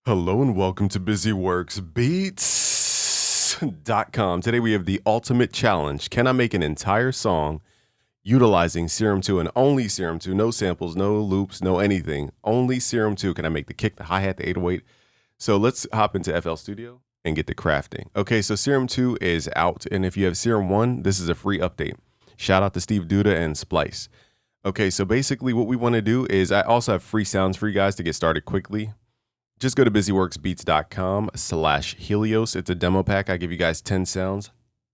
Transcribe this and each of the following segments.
Hello and welcome to BusyWorksBeats.com. Today we have the ultimate challenge. Can I make an entire song utilizing Serum 2 and only Serum 2? No samples, no loops, no anything. Only Serum 2. Can I make the kick, the hi-hat, the 808? So let's hop into FL Studio and get to crafting. Okay, so Serum 2 is out. And if you have Serum 1, this is a free update. Shout out to Steve Duda and Splice. Okay, so basically what we want to do is I also have free sounds for you guys to get started quickly. Just go to busyworksbeats.com/Helios. It's a demo pack. I give you guys 10 sounds.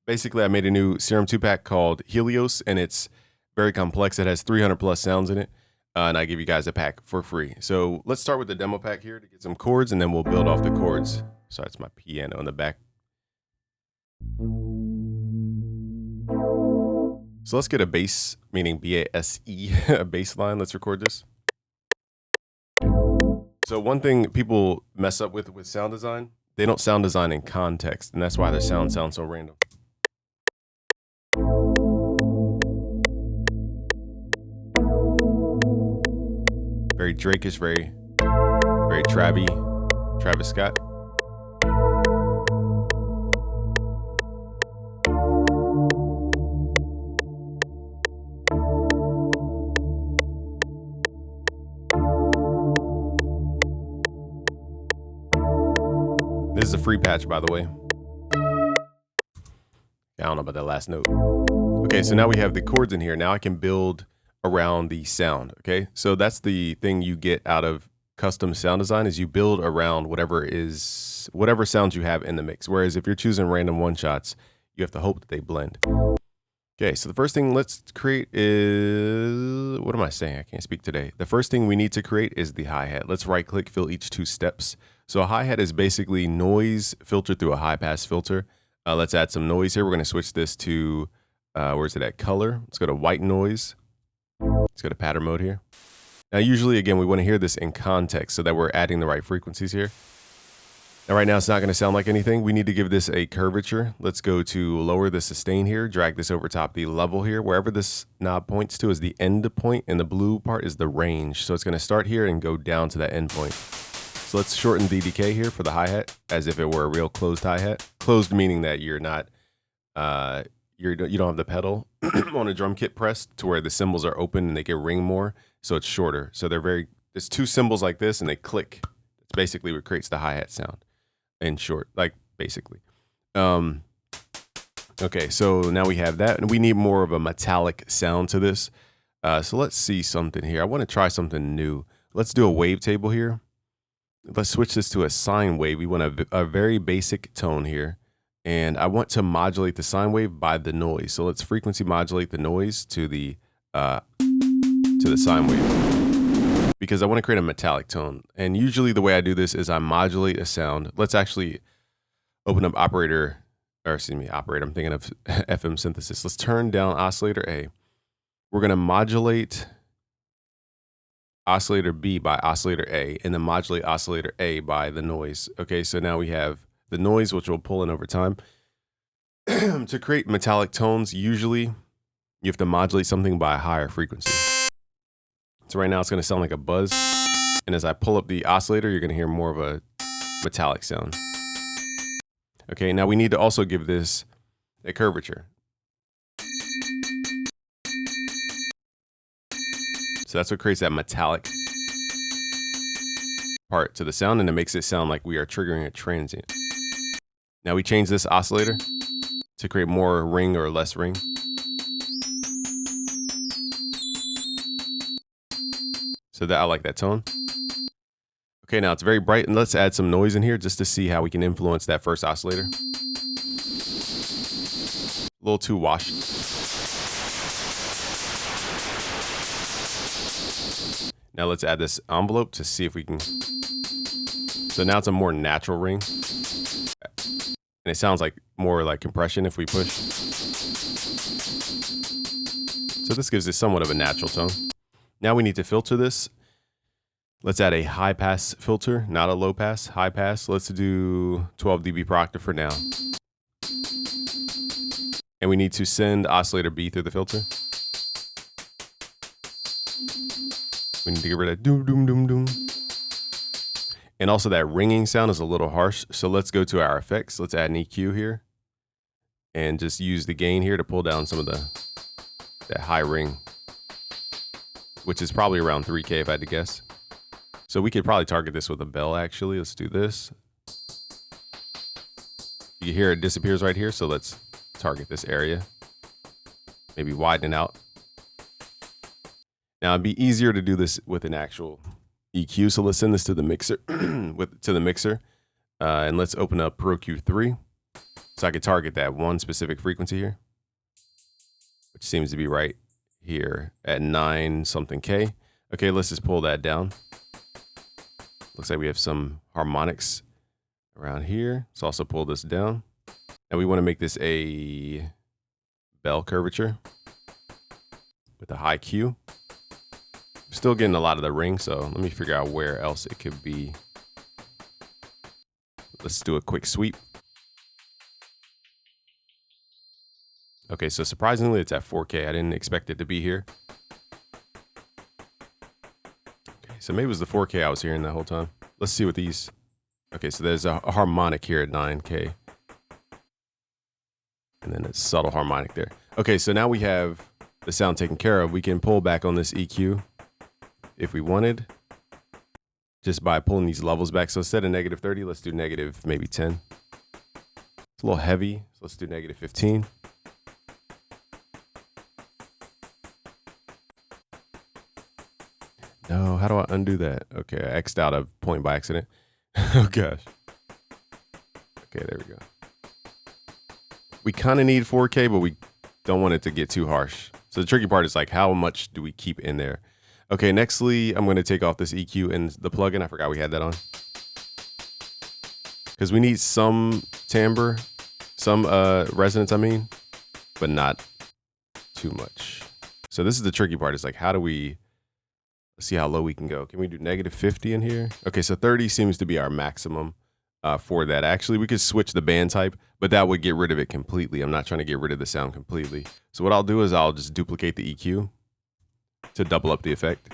Basically, I made a new Serum 2 pack called Helios, and it's very complex. It has 300 plus sounds in it, and I give you guys a pack for free. So let's start with the demo pack here to get some chords, and then we'll build off the chords. Sorry, it's my piano in the back. So let's get a bass, meaning B-A-S-E, a bass line. Let's record this. So one thing people mess up with sound design, they don't sound design in context, and that's why their sounds sound so random. Very Drake-ish, very Travis Scott. This is a free patch, by the way. I don't know about that last note. Okay, so now we have the chords in here. Now I can build around the sound, okay? So that's the thing you get out of custom sound design is you build around whatever sounds you have in the mix. Whereas if you're choosing random one-shots, you have to hope that they blend. Okay, so the first thing let's create is, what am I saying? I can't speak today. The first thing we need to create is the hi-hat. Let's right-click, fill each 2 steps. So a hi-hat is basically noise filtered through a high-pass filter. Let's add some noise here. We're going to switch this to, where's it at? Color. Let's go to white noise. Let's go to pattern mode here. Now, usually, again, we want to hear this in context so that we're adding the right frequencies here. Now, right now, it's not going to sound like anything. We need to give this a curvature. Let's go to lower the sustain here, drag this over top the level here. Wherever this knob points to is the end point, and the blue part is the range. So it's going to start here and go down to that end point. So let's shorten the decay here for the hi-hat as if it were a real closed hi-hat. Closed meaning that you're not, you don't have the pedal on a drum kit pressed to where the cymbals are open and they can ring more. So it's shorter. So there's 2 cymbals like this and they click. It's basically what creates the hi-hat sound in short, like basically. Okay, so now we have that and we need more of a metallic sound to this. So let's see something here. I want to try something new. Let's do a wavetable here. Let's switch this to a sine wave. We want a very basic tone here. And I want to modulate the sine wave by the noise. So let's frequency modulate the noise to the sine wave. Because I want to create a metallic tone. And usually the way I do this is I modulate a sound. Let's actually open up operator. I'm thinking of FM synthesis. Let's turn down oscillator A. We're going to modulate oscillator B by oscillator A, and then modulate oscillator A by the noise. Okay, so now we have the noise, which will pull in over time. To create metallic tones, usually you have to modulate something by a higher frequency. So right now it's going to sound like a buzz, and as I pull up the oscillator, you're going to hear more of a metallic sound. Okay, now we need to also give this a curvature. So that's what creates that metallic part to the sound, and it makes it sound like we are triggering a transient. Now we change this oscillator to create more ring or less ring. So that I like that tone. Okay, now it's very bright, and let's add some noise in here just to see how we can influence that first oscillator. A little too washed. Now let's add this envelope to see if we can. So now it's a more natural ring. And it sounds like more like compression if we push. So this gives it somewhat of a natural tone. Now we need to filter this. Let's add a high pass filter, not a low pass, high pass. Let's do 12 dB per octave for now. And we need to send oscillator B through the filter. We need to get rid of doom, doom, doom, doom. And also that ringing sound is a little harsh. So let's go to our effects. Let's add an EQ here and just use the gain here to pull down some of that high ring, which is probably around 3K if I had to guess. So we could probably target this with a bell actually. Let's do this. You hear it disappears right here. So let's target this area. Maybe widen it out. Now it'd be easier to do this with an actual EQ. So let's send this to the mixer and let's open up Pro Q3. So I could target that one specific frequency here, which seems to be right here at 9 something K. Okay, let's just pull that down. Looks like we have some harmonics around here. Let's also pull this down. And we want to make this a bell curvature with a high Q. Still getting a lot of the ring, so let me figure out where else it could be. Let's do a quick sweep. Okay, so surprisingly, it's at 4K. I didn't expect it to be here. Okay, so maybe it was the 4K I was hearing that whole time. Let's see what these... Okay, so there's a harmonic here at 9K. And then a subtle harmonic there. Okay, so now we have the sound taken care of. We can pull back on this EQ if we wanted, just by pulling these levels back. So instead of negative 30, let's do negative maybe 10. It's a little heavy, so let's do negative 15. No, how do I undo that? Okay, I X'd out a point by accident. Oh gosh. Okay, there we go. We kind of need 4K, but we don't want it to get too harsh. So the tricky part is like, how much do we keep in there? Okay, nextly, I'm going to take off this EQ and the plugin. I forgot we had that on. Because we need some timbre, some resonance, I mean, but not too much. So this is the tricky part. It's like, how do we, let's see how low we can go. Can we do negative 50 in here? Okay, so 30 seems to be our maximum for that. Actually, we could switch the band type, but that would get rid of it completely. I'm not trying to get rid of the sound completely. So what I'll do is I'll just duplicate the EQ to double up the effect.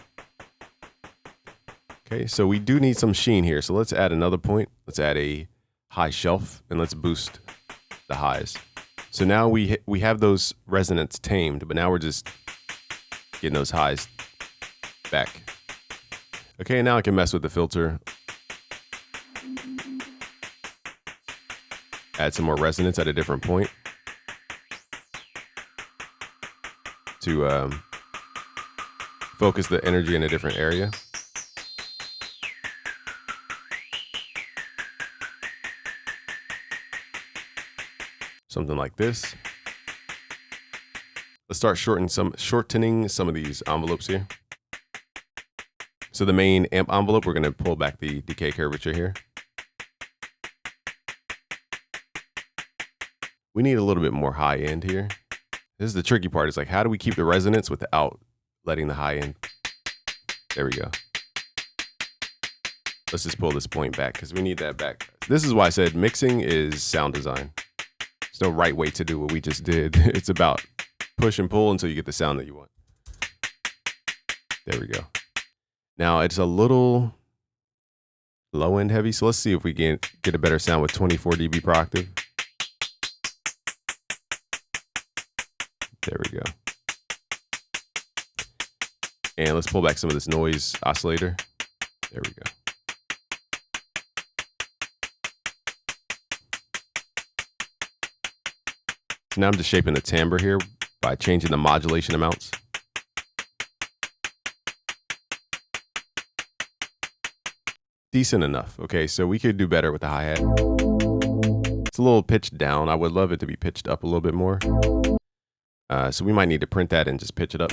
Okay, so we do need some sheen here. So let's add another point. Let's add a high shelf and let's boost the highs. So now we have those resonance tamed, but now we're just getting those highs back. Okay, now I can mess with the filter. Add some more resonance at a different point to focus the energy in a different area. Something like this. Let's start shortening some of these envelopes here. So the main amp envelope, we're going to pull back the decay curvature here. We need a little bit more high end here. This is the tricky part. It's like, how do we keep the resonance without letting the high end? There we go. Let's just pull this point back because we need that back. This is why I said mixing is sound design. There's no right way to do what we just did. It's about push and pull until you get the sound that you want. There we go. Now it's a little low end heavy. So let's see if we can get a better sound with 24 dB per octave. There we go. And let's pull back some of this noise oscillator. There we go. So now I'm just shaping the timbre here by changing the modulation amounts. Decent enough. Okay, so we could do better with the hi-hat. It's a little pitched down. I would love it to be pitched up a little bit more. So we might need to print that and just pitch it up.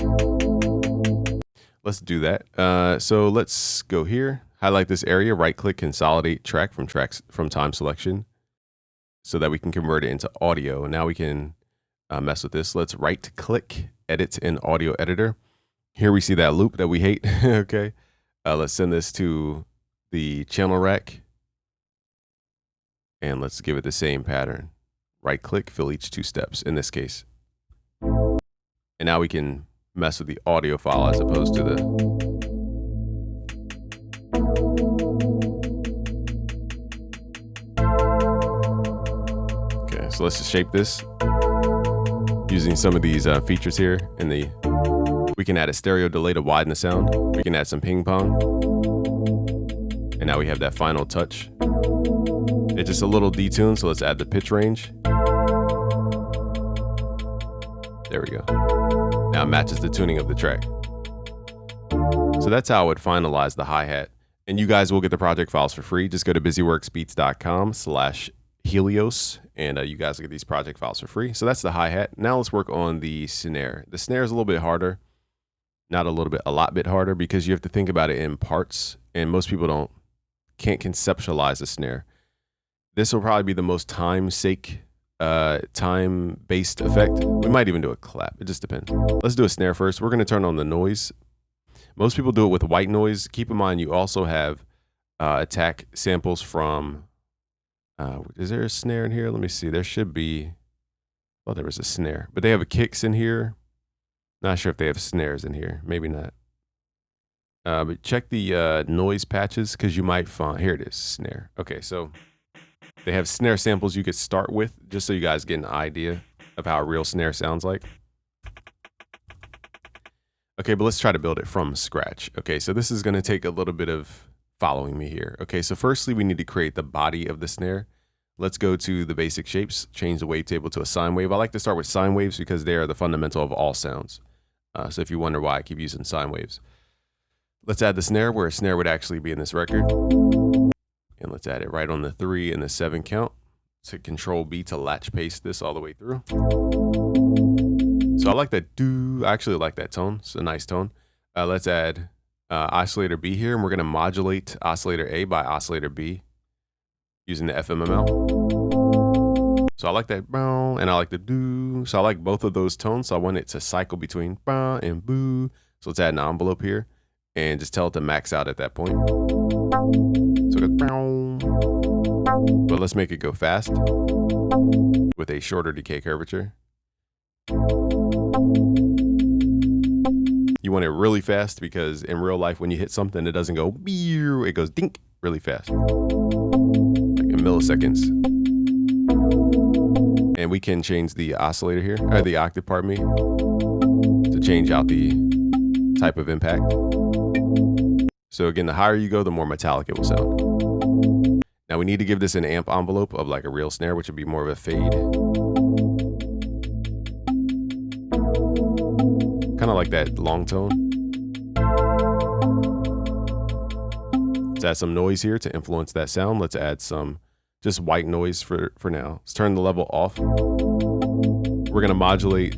Let's do that. So let's go here, highlight this area, right click, consolidate track from time selection so that we can convert it into audio. Now we can mess with this. Let's right click, edit in audio editor. Here we see that loop that we hate. Okay. Let's send this to the channel rack and let's give it the same pattern. Right click, fill each 2 steps in this case. And now we can mess with the audio file as opposed to the... So let's just shape this using some of these features here. We can add a stereo delay to widen the sound. We can add some ping pong. And now we have that final touch. It's just a little detuned, so let's add the pitch range. There we go. Now it matches the tuning of the track. So that's how I would finalize the hi-hat. And you guys will get the project files for free. Just go to busyworksbeats.com/Helios, and you guys will get these project files for free. So that's the hi-hat. Now let's work on the snare. The snare is a little bit harder. Not a little bit, a lot bit harder, because you have to think about it in parts, and most people can't conceptualize a snare. This will probably be the most time-based effect. We might even do a clap. It just depends. Let's do a snare first. We're going to turn on the noise. Most people do it with white noise. Keep in mind, you also have attack samples from, is there a snare in here? Let me see. There should be, oh, there was a snare. But they have kicks in here. Not sure if they have snares in here. Maybe not. But check the noise patches, because you might find, here it is, snare. Okay, so they have snare samples you could start with, just so you guys get an idea of how a real snare sounds like. Okay, but let's try to build it from scratch. Okay, so this is going to take a little bit of following me here. Okay, so firstly, we need to create the body of the snare. Let's go to the basic shapes, change the wavetable to a sine wave. I like to start with sine waves because they are the fundamental of all sounds. So if you wonder why I keep using sine waves. Let's add the snare where a snare would actually be in this record. And let's add it right on the 3 and the 7 count. To Control B to latch paste this all the way through. So I like that do. I actually like that tone. It's a nice tone. Let's add oscillator B here, and we're going to modulate oscillator A by oscillator B using the FMML. So I like that bow, and I like the do. So I like both of those tones. So I want it to cycle between bow and boo. So let's add an envelope here and just tell it to max out at that point. So it goes bow. But let's make it go fast with a shorter decay curvature. You want it really fast because in real life, when you hit something, it doesn't go, it goes dink really fast, like in milliseconds. And we can change the oscillator here, or the octave, pardon me, to change out the type of impact. So again, the higher you go, the more metallic it will sound. Now we need to give this an amp envelope of like a real snare, which would be more of a fade. Kind of like that long tone. Let's add some noise here to influence that sound. Let's add some just white noise for now. Let's turn the level off. We're going to modulate.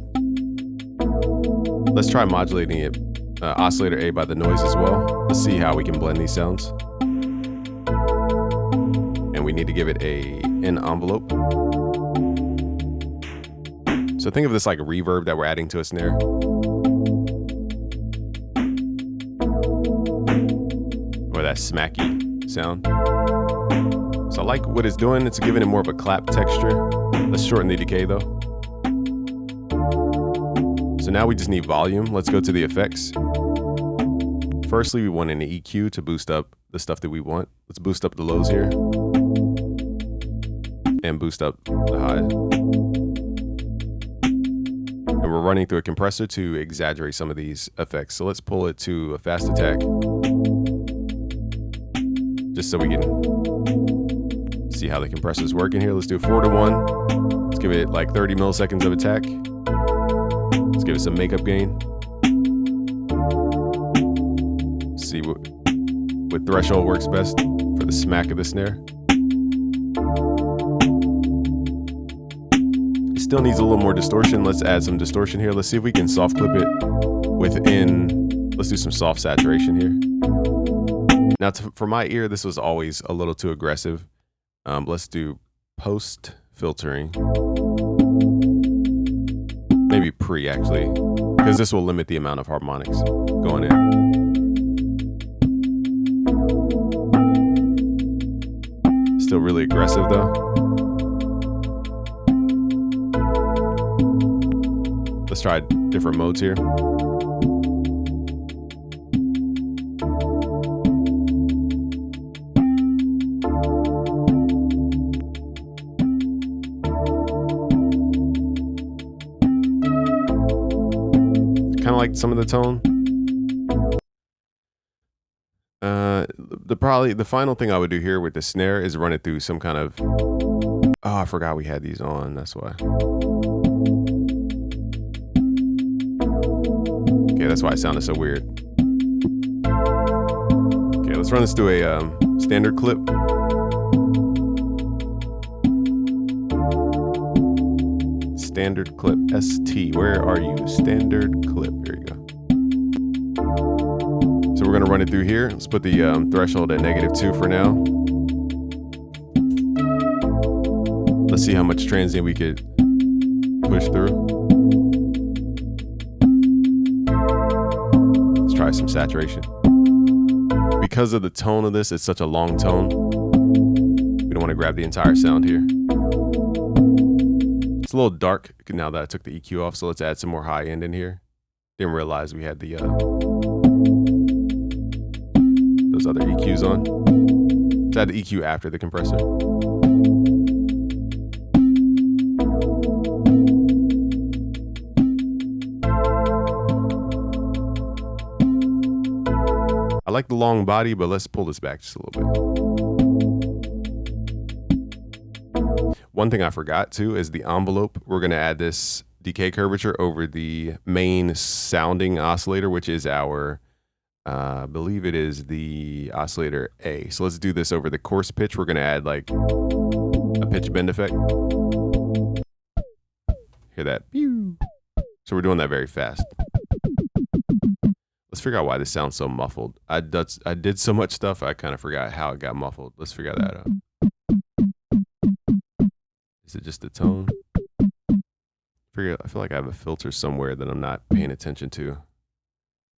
Let's try modulating it, oscillator A by the noise as well. Let's see how we can blend these sounds. And we need to give it an envelope. So think of this like a reverb that we're adding to a snare. Or that smacky sound. So I like what it's doing. It's giving it more of a clap texture. Let's shorten the decay though. So now we just need volume. Let's go to the effects. Firstly, we want an EQ to boost up the stuff that we want. Let's boost up the lows here. And boost up the highs. And we're running through a compressor to exaggerate some of these effects. So let's pull it to a fast attack. Just so we can see how the compressor is working here. Let's do 4-to-1. Let's give it like 30 milliseconds of attack. Let's give it some makeup gain. See what threshold works best for the smack of the snare. It still needs a little more distortion. Let's add some distortion here. Let's see if we can soft clip it within. Let's do some soft saturation here. Now, for my ear, this was always a little too aggressive. Let's do post filtering. Maybe pre, actually, because this will limit the amount of harmonics going in. Still really aggressive, though. Let's try different modes here. like some of the tone. The final thing I would do here with the snare is run it through some kind of, oh, I forgot we had these on, that's why. Okay, that's why it sounded so weird. Okay, let's run this through a standard clip. Standard clip, ST, where are you? Standard clip, there you go. So we're gonna run it through here. Let's put the threshold at -2 for now. Let's see how much transient we could push through. Let's try some saturation. Because of the tone of this, it's such a long tone. We don't want to grab the entire sound here. It's a little dark now that I took the EQ off, so let's add some more high end in here. Didn't realize we had the those other EQs on. Let's add the EQ after the compressor. I like the long body, but let's pull this back just a little bit. One thing I forgot too is the envelope. We're gonna add this decay curvature over the main sounding oscillator, which is our, I believe it is the oscillator A. So let's do this over the coarse pitch. We're gonna add like a pitch bend effect. Hear that? Pew. So we're doing that very fast. Let's figure out why this sounds so muffled. I did so much stuff, I kind of forgot how it got muffled. Let's figure that out. Is it just the tone? I feel like I have a filter somewhere that I'm not paying attention to.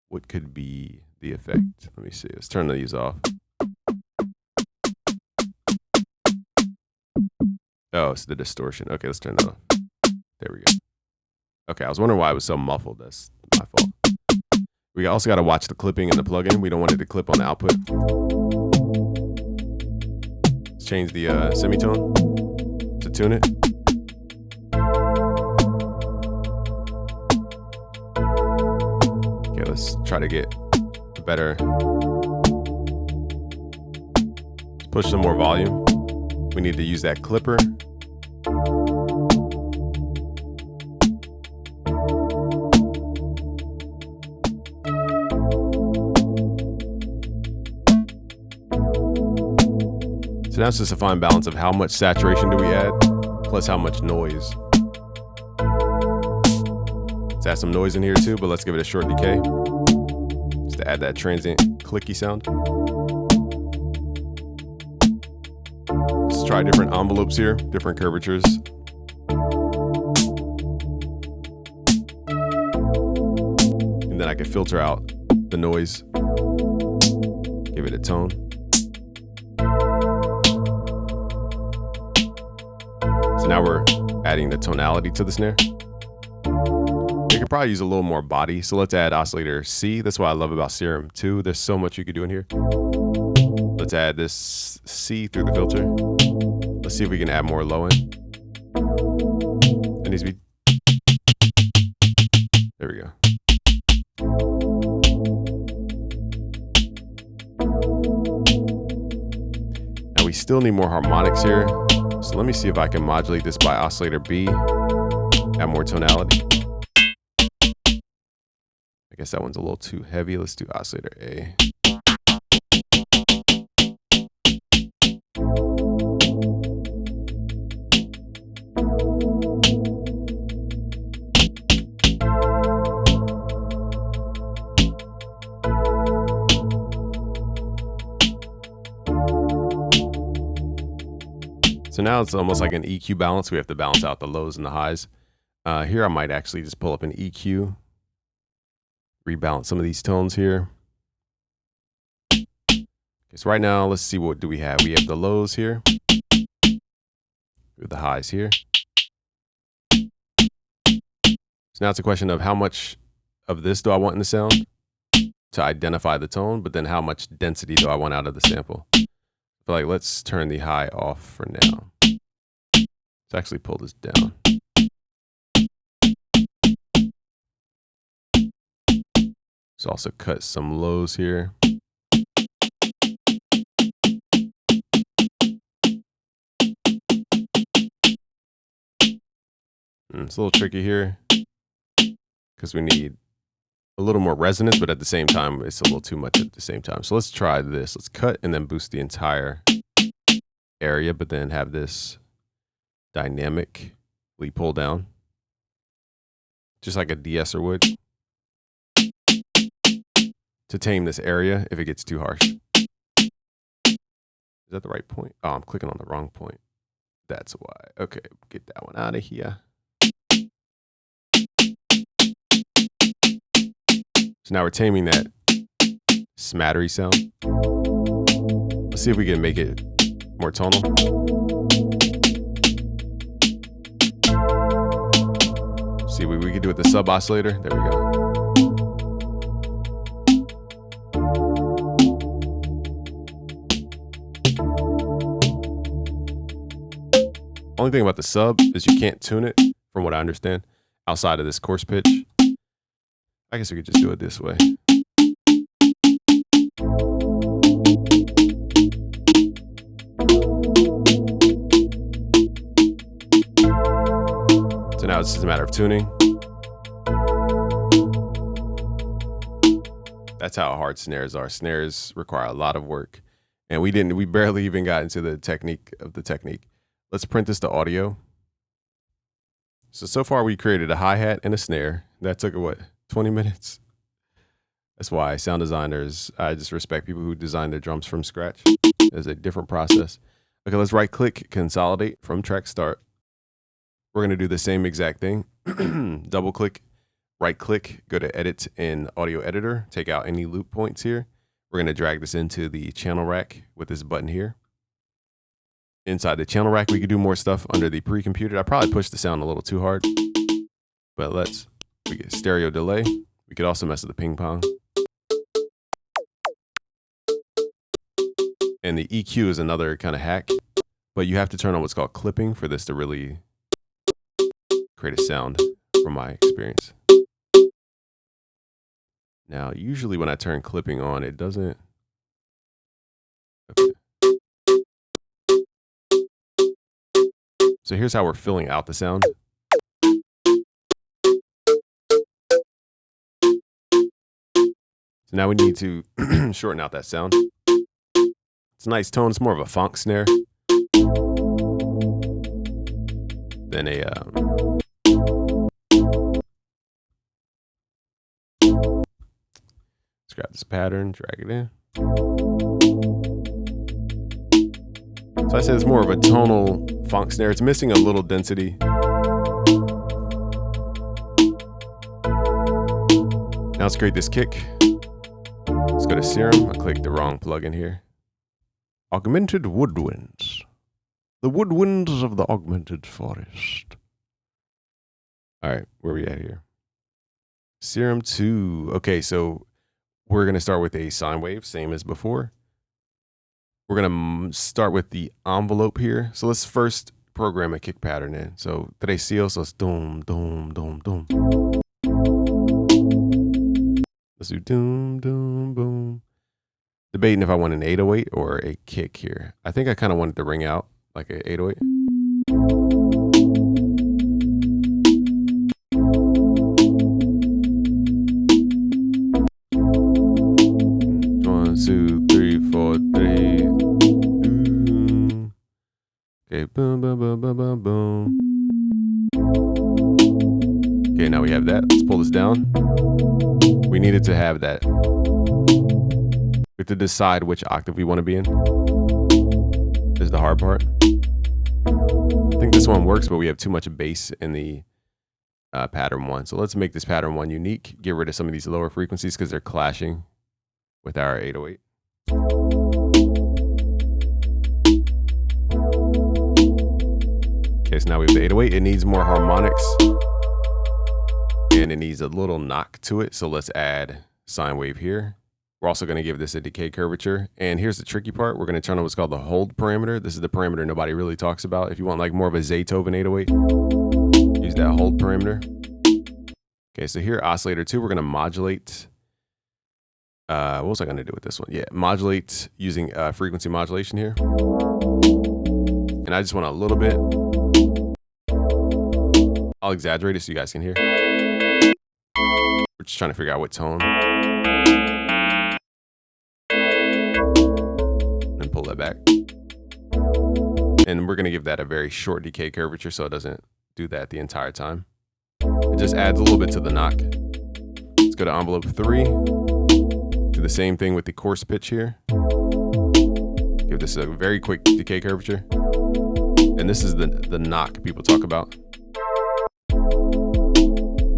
What could be the effect? Let me see. Let's turn these off. Oh, it's the distortion. Okay, let's turn that off. There we go. Okay, I was wondering why it was so muffled. That's my fault. We also got to watch the clipping in the plugin. We don't want it to clip on the output. Let's change the semitone to tune it. Okay, let's try to get better. Let's push some more volume. We need to use that clipper. So now it's just a fine balance of how much saturation do we add, plus how much noise. Let's add some noise in here too, but let's give it a short decay, just to add that transient clicky sound. Let's try different envelopes here, different curvatures. And then I can filter out the noise, give it a tone. So now we're adding the tonality to the snare. You could probably use a little more body. So let's add oscillator C. That's what I love about Serum 2. There's so much you could do in here. Let's add this C through the filter. Let's see if we can add more low end. It needs to be. There we go. Now we still need more harmonics here. So let me see if I can modulate this by oscillator B, add more tonality. I guess that one's a little too heavy. Let's do oscillator A. So now it's almost like an EQ balance. We have to balance out the lows and the highs. Here I might actually just pull up an EQ, rebalance some of these tones here. Okay, so right now, let's see, what do we have? We have the lows here, with the highs here. So now it's a question of how much of this do I want in the sound to identify the tone, but then how much density do I want out of the sample? I feel like let's turn the high off for now. Let's actually pull this down. Let's also cut some lows here. It's a little tricky here because we need a little more resonance, but at the same time, it's a little too much at the same time. So let's try this. Let's cut and then boost the entire area, but then have this dynamically pull down, just like a de-esser would, to tame this area if it gets too harsh. Is that the right point? Oh, I'm clicking on the wrong point. That's why. Okay, get that one out of here. So now we're taming that smattery sound. Let's see if we can make it more tonal. See what we can do with the sub oscillator. There we go. Only thing about the sub is you can't tune it, from what I understand, outside of this coarse pitch. I guess we could just do it this way. So now it's just a matter of tuning. That's how hard snares are. Snares require a lot of work. And we barely even got into the technique of the technique. Let's print this to audio. So far we created a hi-hat and a snare. That took, what, 20 minutes? That's why sound designers, I just respect people who design their drums from scratch. It's a different process. Okay, let's right click, consolidate from track start. We're gonna do the same exact thing. Double click, right click, go to edit in audio editor, take out any loop points here. We're gonna drag this into the channel rack with this button here. Inside the channel rack, we could do more stuff under the pre-computed. I probably pushed the sound a little too hard, but we get stereo delay. We could also mess with the ping pong. And the EQ is another kind of hack, but you have to turn on what's called clipping for this to really create a sound, from my experience. Now, usually when I turn clipping on, it doesn't. Okay. So here's how we're filling out the sound. So now we need to shorten out that sound. It's a nice tone. It's more of a funk snare than a. Let's grab this pattern, drag it in. So I said it's more of a tonal funk snare. It's missing a little density. Now let's create this kick. Let's go to Serum. I clicked the wrong plugin here. Augmented woodwinds. The woodwinds of the augmented forest. All right, where are we at here? Serum 2. Okay, so we're going to start with a sine wave, same as before. We're going to start with the envelope here. So let's first program a kick pattern in. So trecios, so it's doom, doom, doom, doom. Let's do doom, doom, boom. Debating if I want an 808 or a kick here. I think I kind of wanted to ring out like an 808. 1, 2, 3, 4, 3. Okay, boom, boom, boom, boom, boom, boom. Okay, now we have that. Let's pull this down. We needed to have that. We have to decide which octave we want to be in. This is the hard part. I think this one works, but we have too much bass in the pattern 1. So let's make this pattern 1 unique. Get rid of some of these lower frequencies because they're clashing with our 808. Okay, so now we have the 808. It needs more harmonics. And it needs a little knock to it. So let's add sine wave here. We're also going to give this a decay curvature. And here's the tricky part. We're going to turn on what's called the hold parameter. This is the parameter nobody really talks about. If you want like more of a Zaytoven 808, use that hold parameter. Okay, so here, oscillator 2, we're going to modulate What was I going to do with this one? Yeah, modulate using frequency modulation here. And I just want a little bit. I'll exaggerate it so you guys can hear. We're just trying to figure out what tone. And pull that back. And we're going to give that a very short decay curvature so it doesn't do that the entire time. It just adds a little bit to the knock. Let's go to envelope 3. Do the same thing with the coarse pitch here. Give this a very quick decay curvature. And this is the knock people talk about.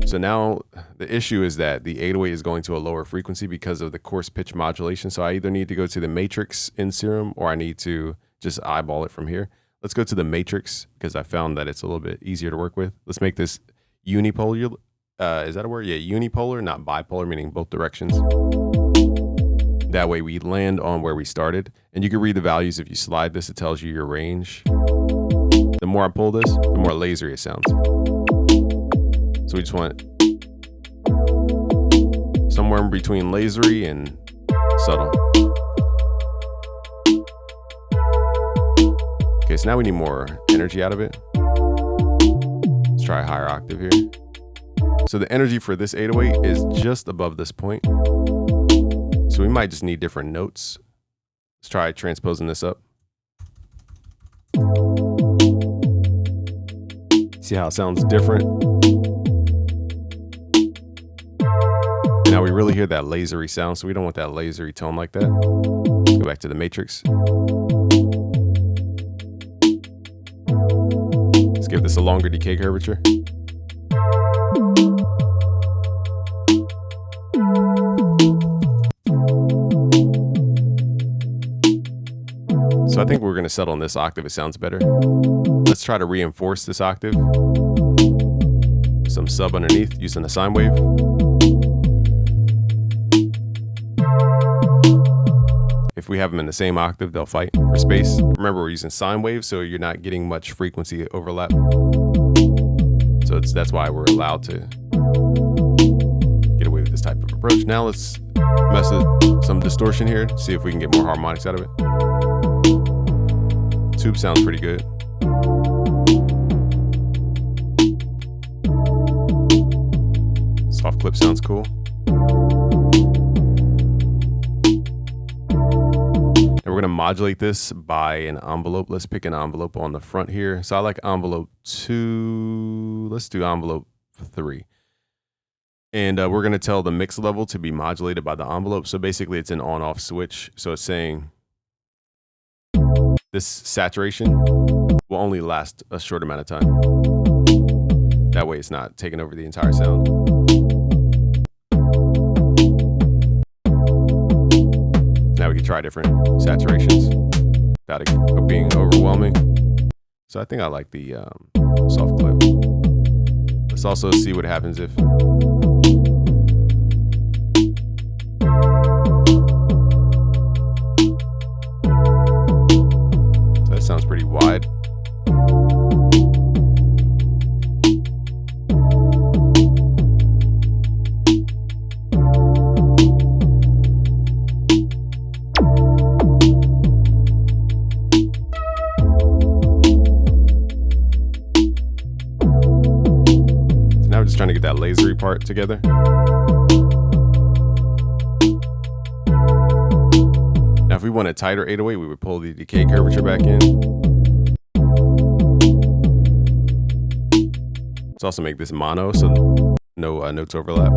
So now the issue is that the 808 is going to a lower frequency because of the coarse pitch modulation. So I either need to go to the matrix in Serum or I need to just eyeball it from here. Let's go to the matrix because I found that it's a little bit easier to work with. Let's make this unipolar. Is that a word? Yeah, unipolar, not bipolar, meaning both directions. That way we land on where we started. And you can read the values. If you slide this, it tells you your range. The more I pull this, the more lasery it sounds. So we just want somewhere in between lasery and subtle. Okay, so now we need more energy out of it. Let's try a higher octave here. So the energy for this 808 is just above this point. So we might just need different notes. Let's try transposing this up. See how it sounds different? Now we really hear that lasery sound, so we don't want that lasery tone like that. Let's go back to the matrix. Let's give this a longer decay curvature. So I think we're going to settle on this octave. It sounds better. Let's try to reinforce this octave. Some sub underneath using a sine wave. If we have them in the same octave, they'll fight for space. Remember, we're using sine waves, so you're not getting much frequency overlap. So that's why we're allowed to get away with this type of approach. Now let's mess with some distortion here, see if we can get more harmonics out of it. Tube sounds pretty good. Soft clip sounds cool. And we're going to modulate this by an envelope. Let's pick an envelope on the front here. So I like envelope 2. Let's do envelope 3. And we're going to tell the mix level to be modulated by the envelope. So basically it's an on-off switch. So it's saying this saturation will only last a short amount of time. That way it's not taking over the entire sound. Now we can try different saturations without it being overwhelming. So I think I like the soft clip. Let's also see what happens if so that sounds pretty wide. We're just trying to get that lasery part together. Now, if we want a tighter 808, we would pull the decay curvature back in. Let's also make this mono, so no notes overlap.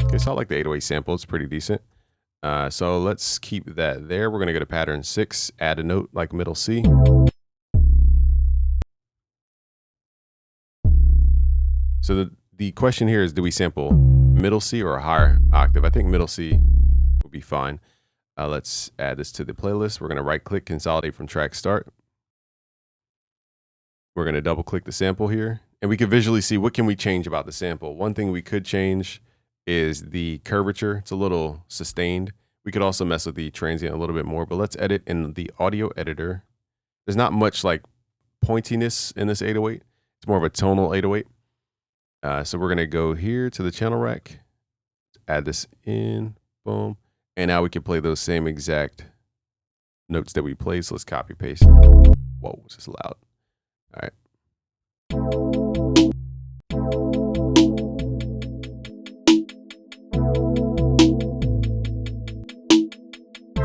Okay, so I like the 808 sample. It's pretty decent. So let's keep that there. We're going to go to pattern 6, add a note like middle C. So the question here is, do we sample middle C or a higher octave? I think middle C will be fine. Let's add this to the playlist. We're going to right click, consolidate from track start. We're going to double click the sample here, and we can visually see what can we change about the sample. One thing we could change is the curvature. It's a little sustained. We could also mess with the transient a little bit more, but let's edit in the audio editor. There's not much like pointiness in this 808. It's more of a tonal 808. So we're gonna go here to the channel rack, add this in, boom. And now we can play those same exact notes that we played. So let's copy paste. Whoa, this is loud. All right.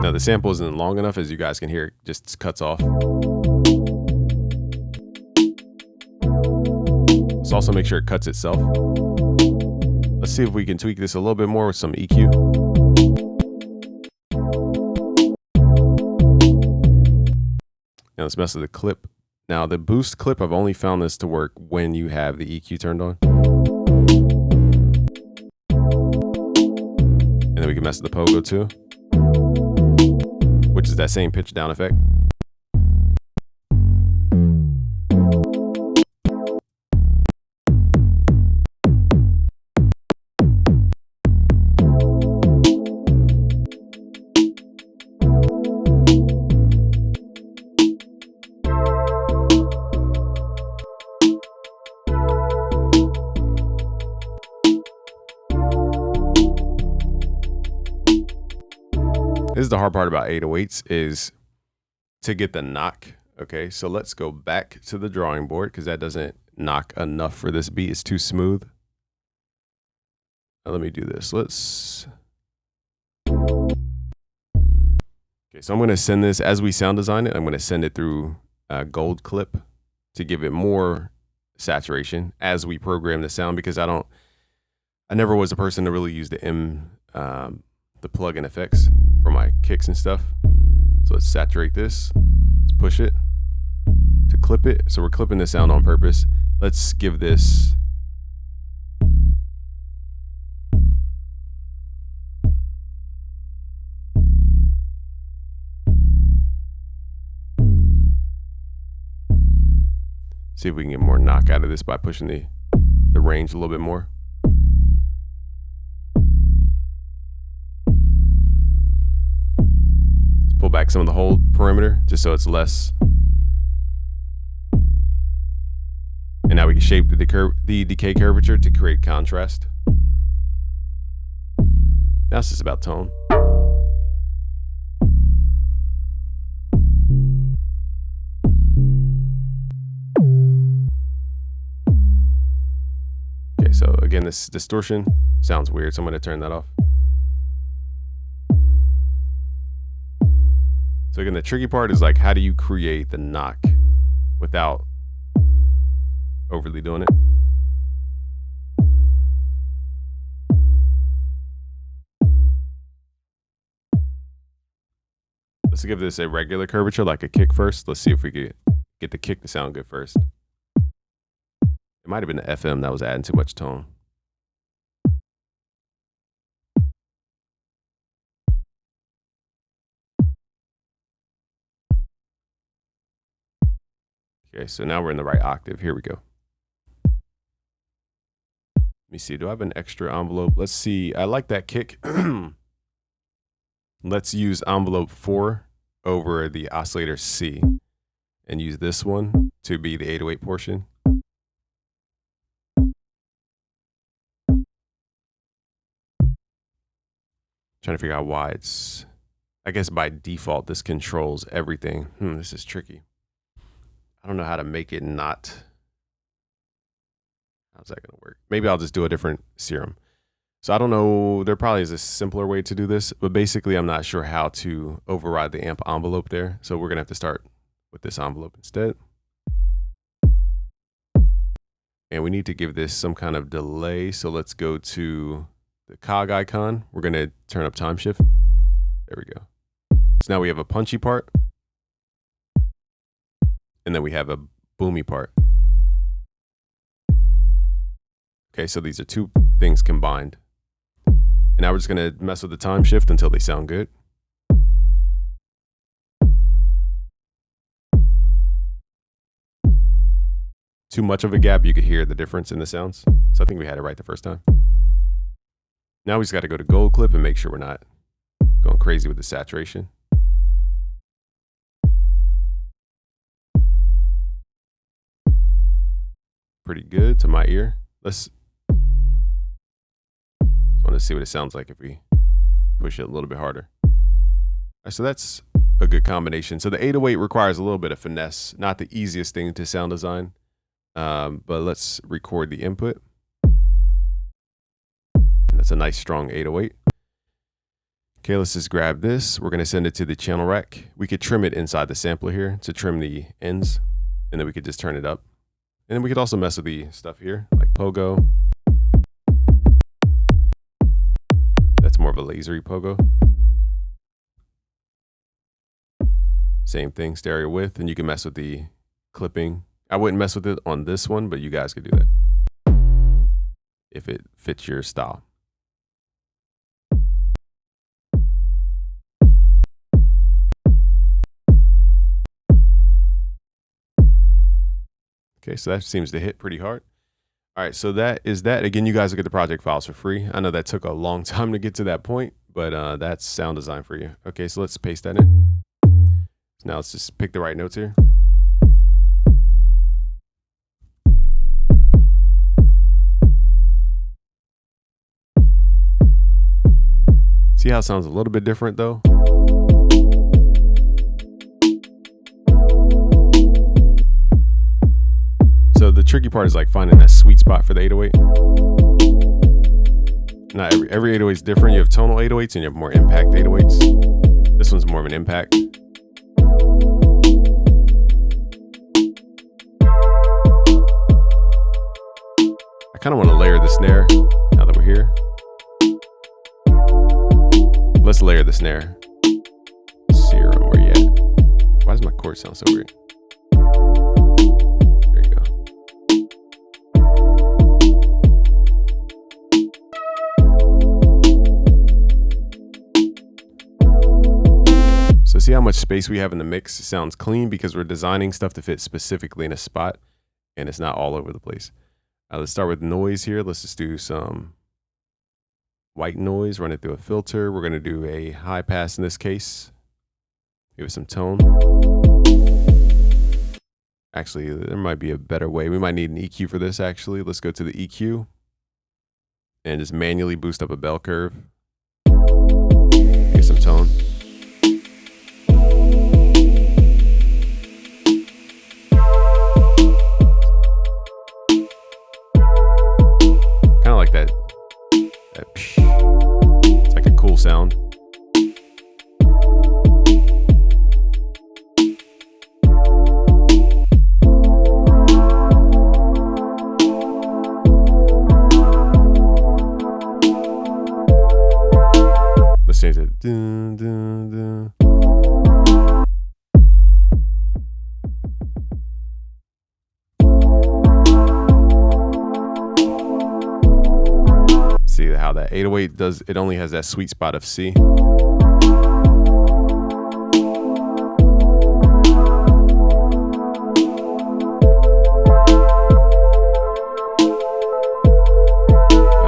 Now the sample isn't long enough, as you guys can hear, it just cuts off. Let's also make sure it cuts itself. Let's see if we can tweak this a little bit more with some EQ. Now let's mess with the clip. Now the boost clip, I've only found this to work when you have the EQ turned on. And then we can mess with the pogo too, which is that same pitch down effect. This is the hard part about 808s, is to get the knock. Okay, so let's go back to the drawing board because that doesn't knock enough for this beat. It's too smooth. Now let me do this. Okay, so I'm going to send this, as we sound design it, I'm going to send it through Gold Clip to give it more saturation as we program the sound, because I never was a person to really use the plug-in effects for my kicks and stuff. So let's saturate this. Let's push it to clip it. So we're clipping the sound on purpose. Let's give this see if we can get more knock out of this by pushing the range a little bit more. Pull back some of the hold perimeter just so it's less. And now we can shape the decay curvature to create contrast. Now it's just about tone. Okay, so again, this distortion sounds weird, so I'm going to turn that off. So again, the tricky part is like, how do you create the knock without overly doing it? Let's give this a regular curvature, like a kick first. Let's see if we could get the kick to sound good first. It might have been the FM that was adding too much tone. Okay, so now we're in the right octave. Here we go. Let me see. Do I have an extra envelope? Let's see. I like that kick. Let's use envelope 4 over the oscillator C and use this one to be the 808 portion. Trying to figure out why it's, I guess by default, this controls everything. This is tricky. I don't know how to make it not. How's that going to work? Maybe I'll just do a different serum. So I don't know. There probably is a simpler way to do this, but basically I'm not sure how to override the amp envelope there. So we're going to have to start with this envelope instead. And we need to give this some kind of delay. So let's go to the cog icon. We're going to turn up time shift. There we go. So now we have a punchy part. And then we have a boomy part. Okay, so these are two things combined. And now we're just gonna mess with the time shift until they sound good. Too much of a gap, you could hear the difference in the sounds. So I think we had it right the first time. Now we just gotta go to Gold Clip and make sure we're not going crazy with the saturation. pretty good to my ear. Let's want to see what it sounds like if we push it a little bit harder. All right, so that's a good combination. So the 808 requires a little bit of finesse, not the easiest thing to sound design, but let's record the input. And that's a nice strong 808. Okay, let's just grab this. We're going to send it to the channel rack. We could trim it inside the sampler here to trim the ends, and then we could just turn it up. And then we could also mess with the stuff here, like pogo. That's more of a lasery pogo. Same thing, stereo width, and you can mess with the clipping. I wouldn't mess with it on this one, but you guys could do that if it fits your style. Okay, so that seems to hit pretty hard. All right, so that is that. Again, you guys will get the project files for free. I know that took a long time to get to that point, but that's sound design for you. Okay, so let's paste that in. So now let's just pick the right notes here. See how it sounds a little bit different though? So the tricky part is like finding that sweet spot for the 808. Not every 808 is different. You have tonal 808s and you have more impact 808s. This one's more of an impact. I kind of want to layer the snare now that we're here. Let's layer the snare. Serum, where you at? Why does my chord sound so weird? There you go. So see how much space we have in the mix? It sounds clean because we're designing stuff to fit specifically in a spot and it's not all over the place. Let's start with noise here. Let's just do some white noise, run it through a filter. We're going to do a high pass in this case. Give it some tone. Actually, there might be a better way. We might need an EQ for this actually. Let's go to the EQ and just manually boost up a bell curve. Get some tone. Kind of like that. It's like a cool sound. Let's change it. Dun, dun, dun. See how that 808 does, it only has that sweet spot of C. Now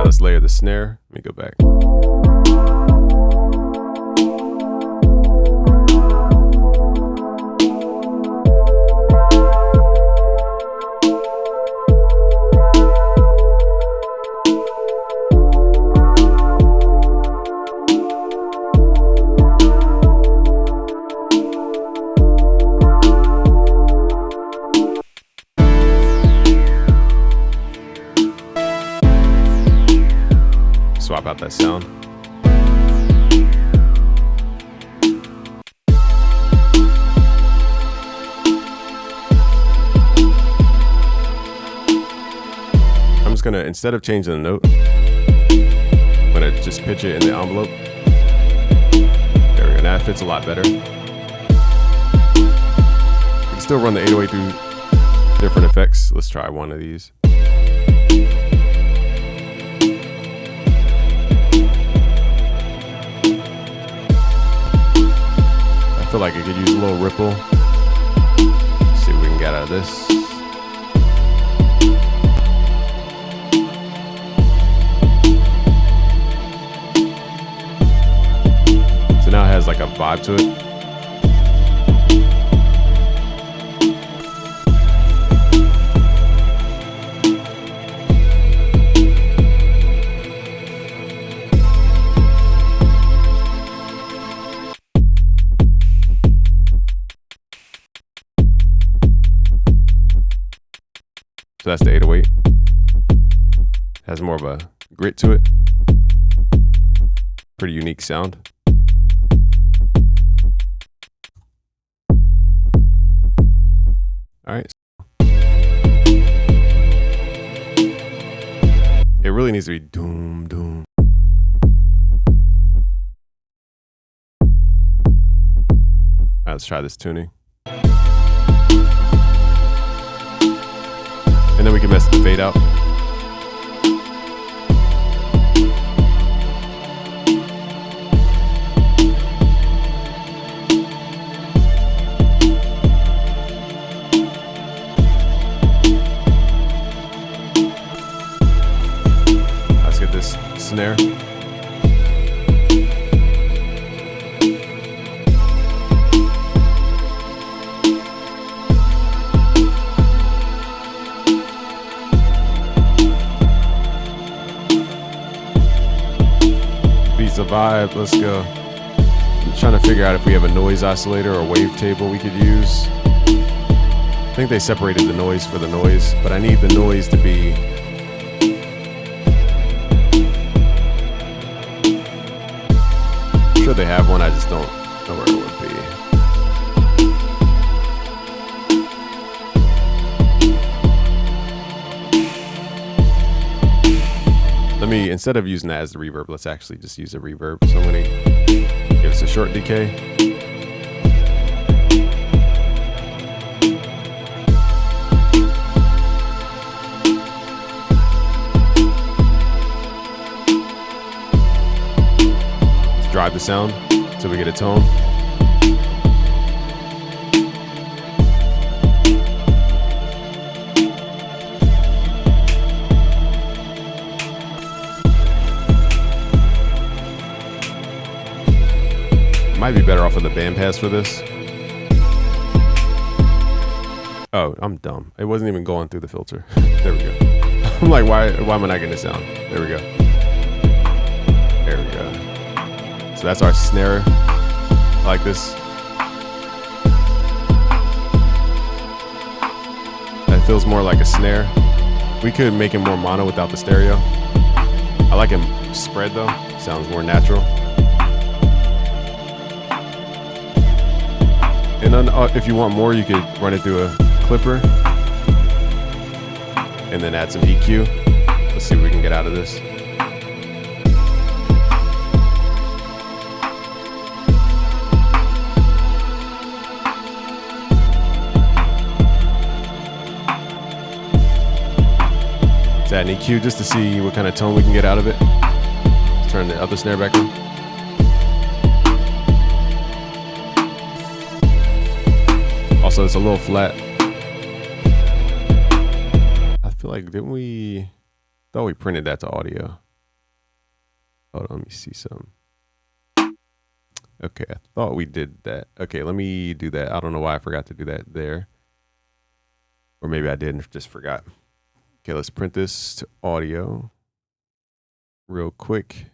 let's layer the snare. Let me go back. Swap out that sound. I'm just gonna, instead of changing the note, I'm gonna just pitch it in the envelope. There we go, now it fits a lot better. We can still run the 808 through different effects. Let's try one of these. I feel like it could use a little ripple. Let's see what we can get out of this. So now it has like a vibe to it. that's the 808. Has more of a grit to it. Pretty unique sound. All right. It really needs to be doom, doom. All right, let's try this tuning. And then we can mess with the fade out. Let's get this snare. Beats the vibe. Let's go. I'm trying to figure out if we have a noise oscillator or wave table we could use. I think they separated the noise for the noise, but I need the noise to be I'm sure they have one, I just don't know where it would be. Let me, instead of using that as the reverb, let's actually just use a reverb. So I'm going to give us a short decay. Let's drive the sound until we get a tone. Might be better off with a bandpass for this. Oh, I'm dumb. It wasn't even going through the filter. There we go. I'm like, why am I not getting the sound? There we go. There we go. So that's our snare. I like this. That feels more like a snare. We could make it more mono without the stereo. I like him spread though. Sounds more natural. And then if you want more, you could run it through a clipper and then add some EQ. Let's see what we can get out of this. Let's add an EQ just to see what kind of tone we can get out of it. Let's turn the other snare back on. Also, it's a little flat. I feel like, thought we printed that to audio. Hold on, let me see something. Okay, I thought we did that. Okay, let me do that. I don't know why I forgot to do that there. Or maybe I did and just forgot. Okay, let's print this to audio real quick.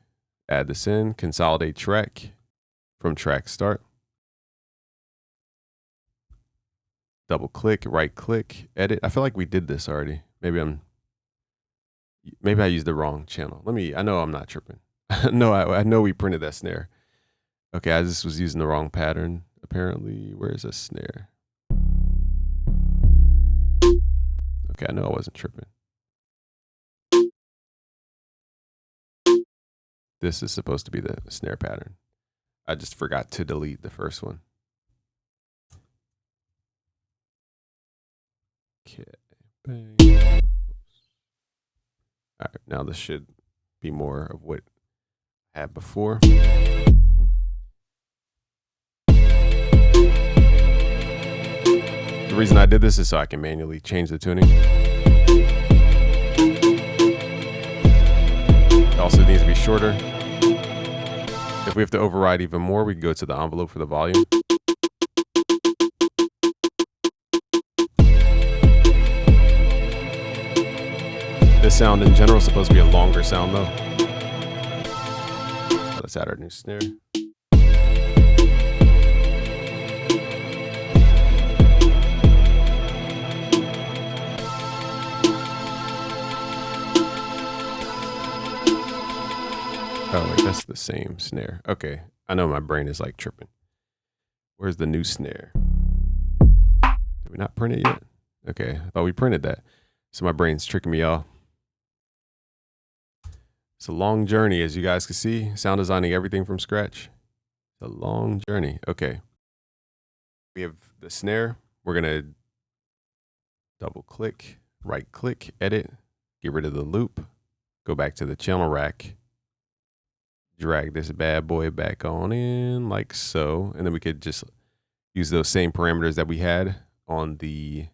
Add this in, consolidate track from track start. Double click, right click, edit. I feel like we did this already. Maybe I used the wrong channel. I know I'm not tripping. No, I know we printed that snare. Okay, I just was using the wrong pattern. Apparently, where's a snare? Okay, I know I wasn't tripping. This is supposed to be the snare pattern. I just forgot to delete the first one. Okay, bang. All right, now this should be more of what I had before. The reason I did this is so I can manually change the tuning. It also needs to be shorter. If we have to override even more, we can go to the envelope for the volume. This sound in general is supposed to be a longer sound though. Let's add our new snare. Oh, wait, that's the same snare. Okay. I know my brain is like tripping. Where's the new snare? Did we not print it yet? Okay. I thought we printed that. So my brain's tricking me off. It's a long journey, as you guys can see. Sound designing everything from scratch. It's a long journey. Okay. We have the snare. We're going to double click, right click, edit, get rid of the loop, go back to the channel rack, drag this bad boy back on in like so. And then we could just use those same parameters that we had on the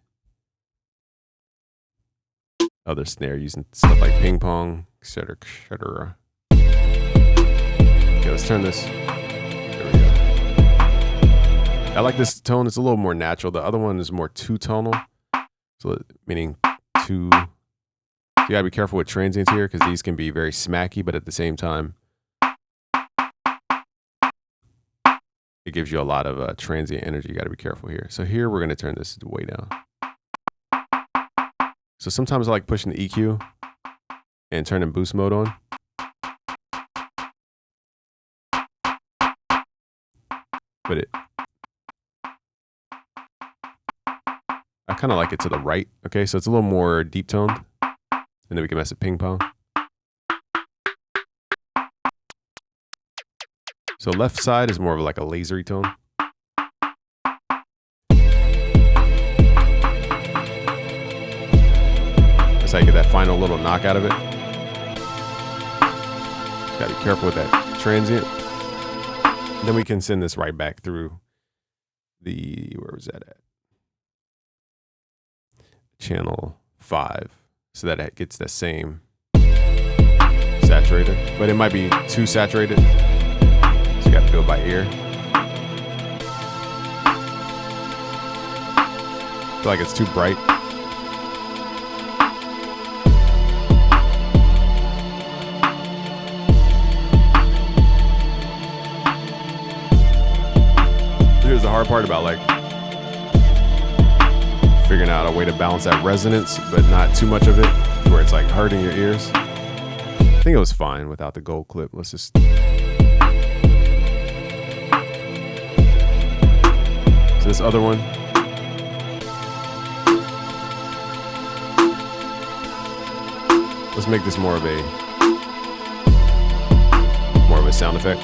other snare, using stuff like ping pong, etc., etc. Okay, let's turn this. There we go. I like this tone. It's a little more natural. The other one is more two-tonal, so meaning two. You gotta be careful with transients here because these can be very smacky, but at the same time, it gives you a lot of transient energy. You gotta be careful here. So here we're gonna turn this way down. So sometimes I like pushing the EQ and turning boost mode on. But I kind of like it to the right. Okay, so it's a little more deep toned. And then we can mess with ping pong. So left side is more of like a lasery tone. That's how you get that final little knock out of it. Gotta be careful with that transient. And then we can send this right back through the, where was that at? Channel 5. So that it gets the same saturated, but it might be too saturated. So you got to do it by ear. I feel like it's too bright. Here's the hard part about like figuring out a way to balance that resonance, but not too much of it, where it's like hurting your ears. I think it was fine without the gold clip. Let's just. So this other one. Let's make this more of a sound effect.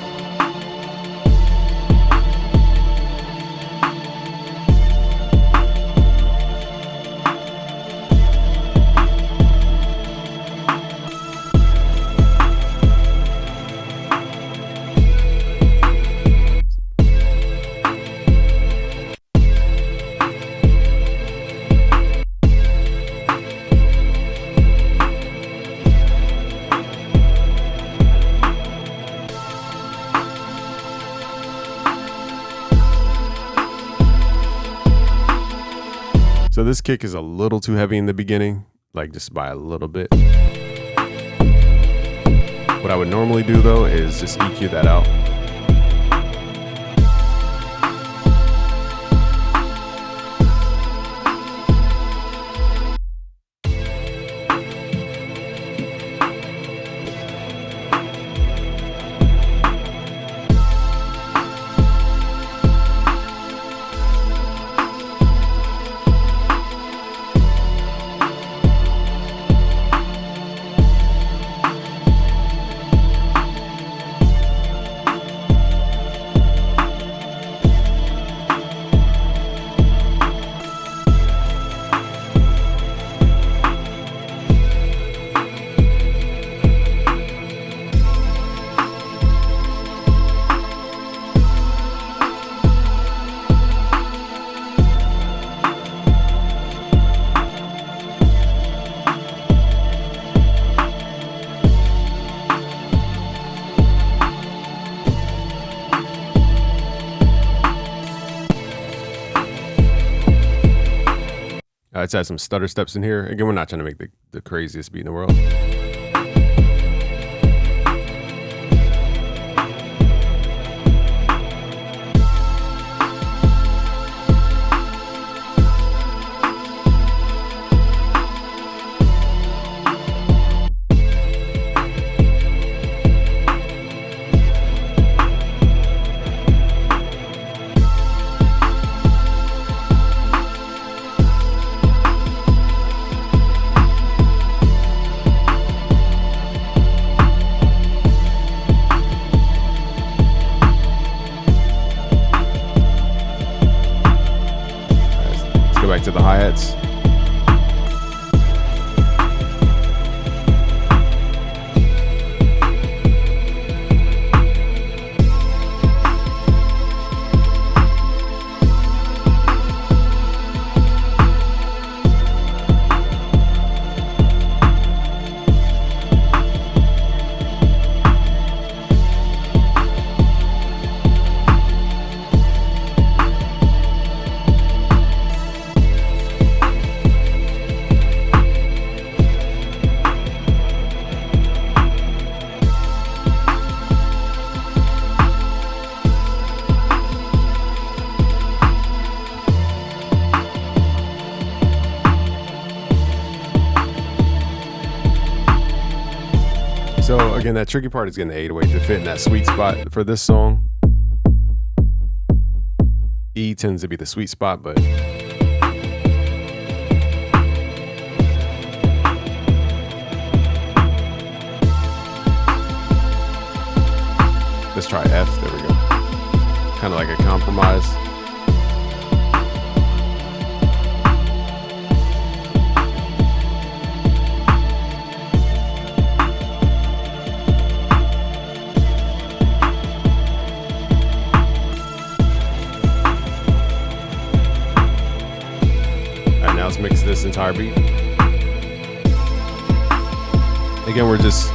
So this kick is a little too heavy in the beginning, like just by a little bit. What I would normally do though is just EQ that out. Let's add some stutter steps in here. Again, we're not trying to make the craziest beat in the world. back to the hi-hats. So again, that tricky part is getting the 808 to fit in that sweet spot for this song. E tends to be the sweet spot, but let's try F. There we go. Kind of like a compromise. Now let's mix this entire beat. Again, we're just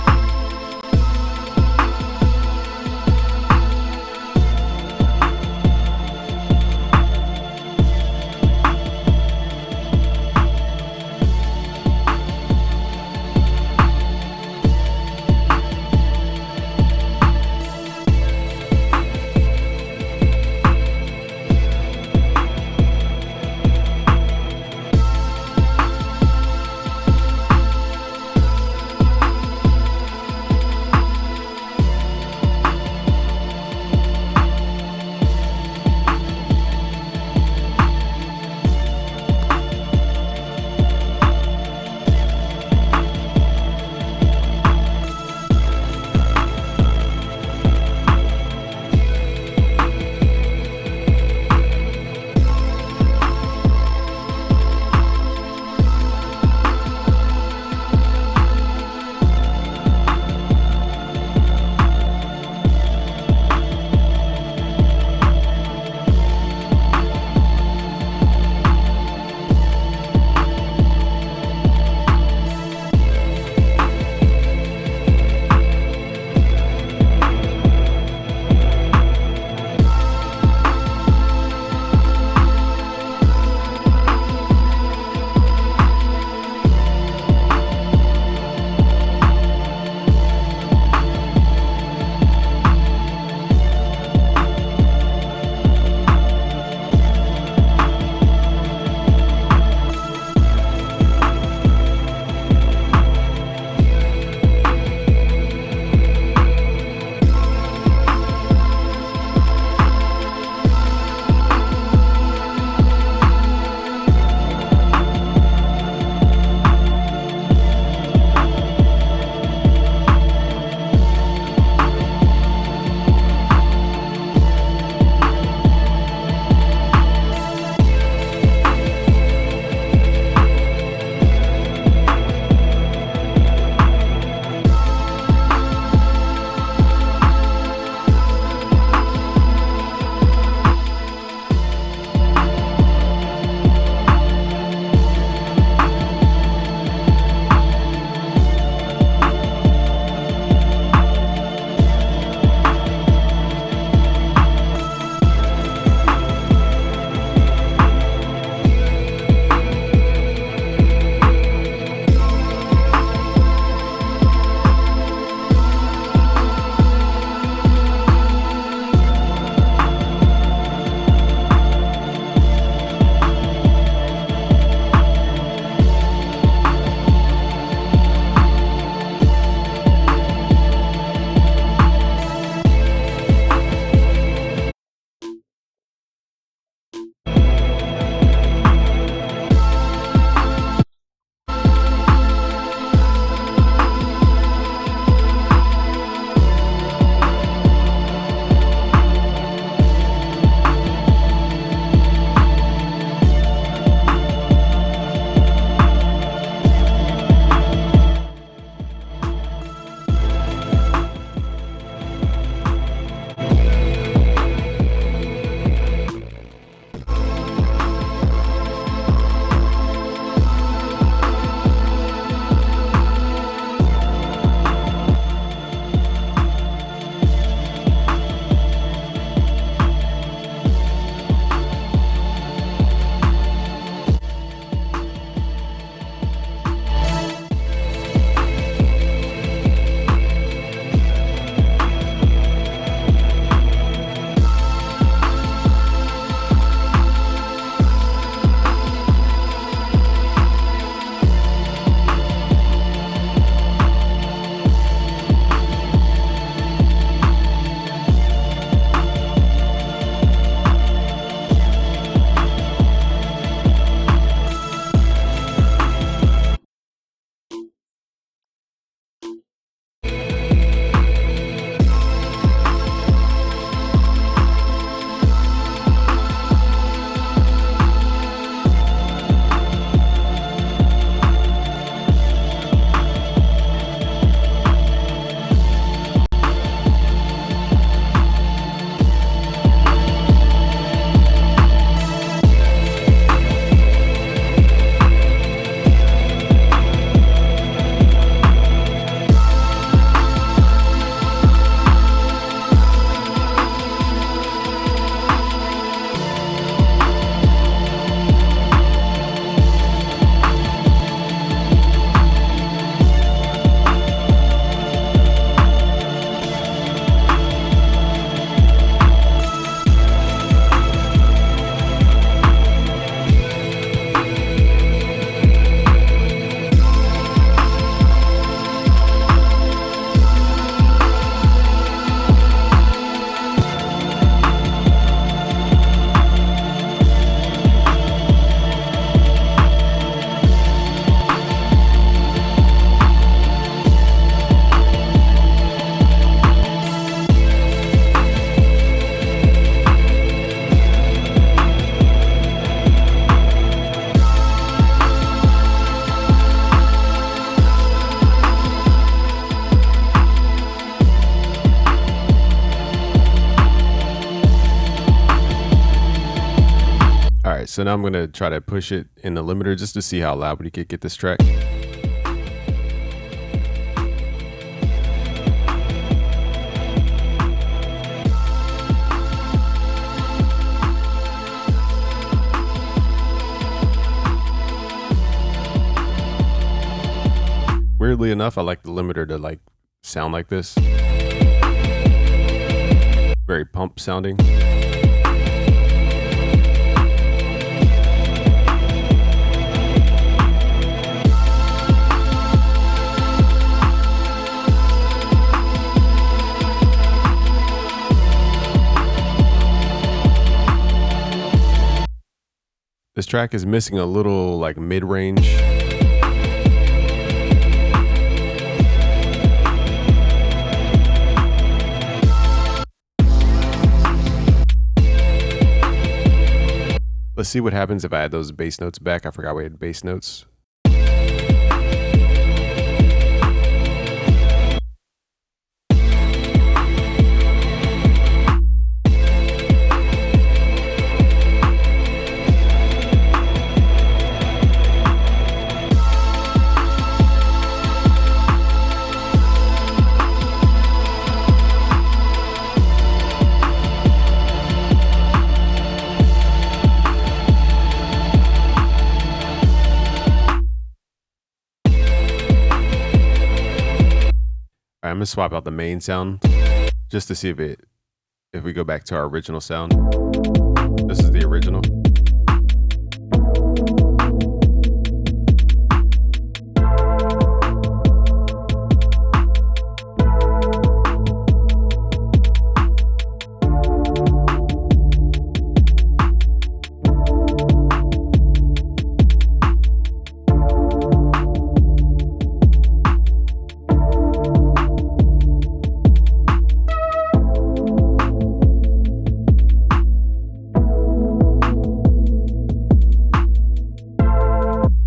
so now I'm going to try to push it in the limiter just to see how loud we could get this track. Weirdly enough, I like the limiter to like sound like this. Very pump sounding. This track is missing a little like mid-range. Let's see what happens if I add those bass notes back. I forgot we had bass notes. I'm gonna swap out the main sound just to see if we go back to our original sound. This is the original.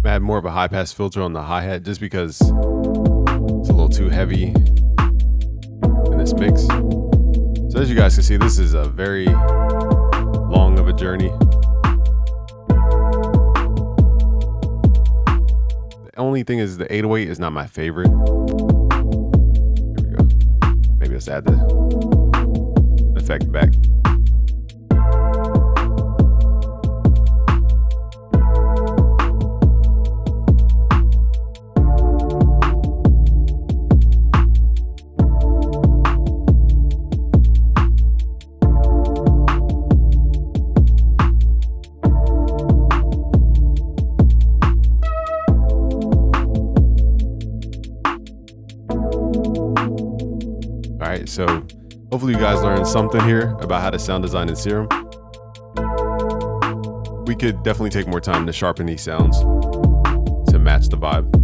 Add more of a high pass filter on the hi-hat just because it's a little too heavy in this mix. So as you guys can see, this is a very long of a journey. The only thing is the 808 is not my favorite. Here we go. Maybe let's add the effect back. Alright, so hopefully you guys learned something here about how to sound design in Serum. We could definitely take more time to sharpen these sounds to match the vibe.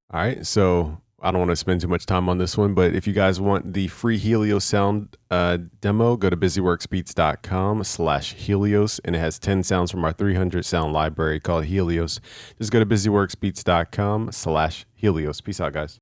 All right, so I don't want to spend too much time on this one, but if you guys want the free Helios sound demo, go to busyworksbeats.com/Helios, and it has 10 sounds from our 300 sound library called Helios. Just go to busyworksbeats.com/Helios. Peace out, guys.